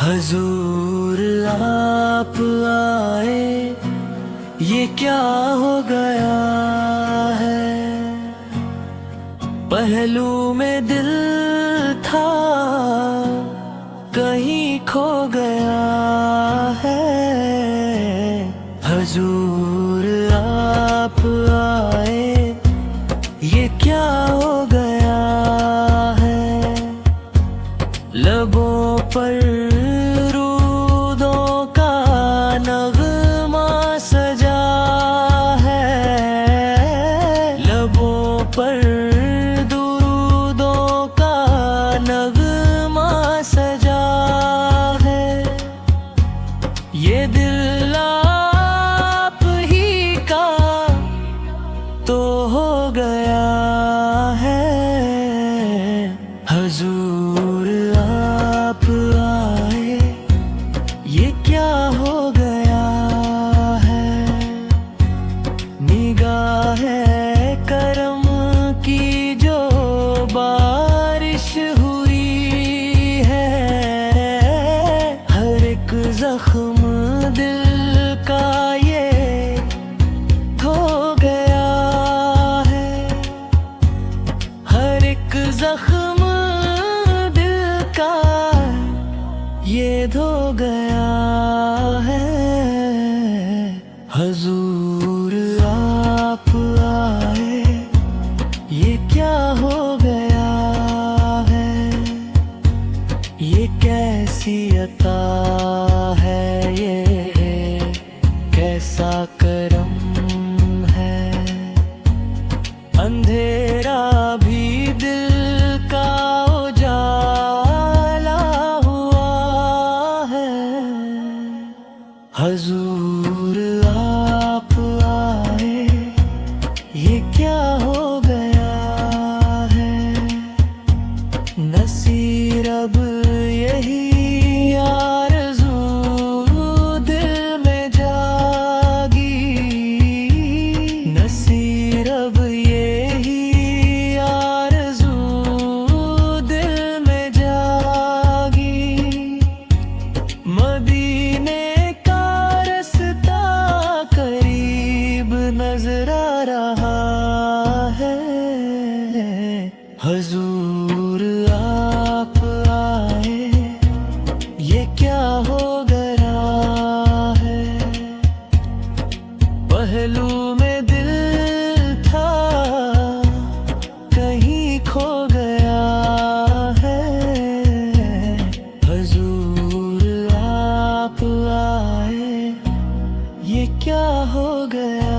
हजूर आप आए, ये क्या हो गया है। पहलू में दिल था, कहीं खो गया है। हजूर आप आए, ये क्या हो गया है। लबों पर पर दुरूदों का नगमा सजा है। ये दिल आप ही का तो हो गया है। हजूर आप आए, ये क्या हो गया है। निगाहे करम की जो बारिश हुई है, हर एक जख्म दिल का ये धो गया है। हर एक जख्म दिल का ये धो गया है। हजूर आप आए, ये क्या हो गया है। ये कैसी अता है, ये कैसा करम है। अंधेरा भी दिल का उजाला हुआ है। हजूर आप आए, ये क्या हो गया है। नसीर अब यही आरज़ू दिल में जागी। नसीर अब यही आरज़ू दिल में जागी। मदीने का रास्ता करीब नजर आ रहा है। हजूर आप आए, ये क्या हो गया है। पहलू में दिल था, कहीं खो गया है। हजूर आप आए, ये क्या हो गया।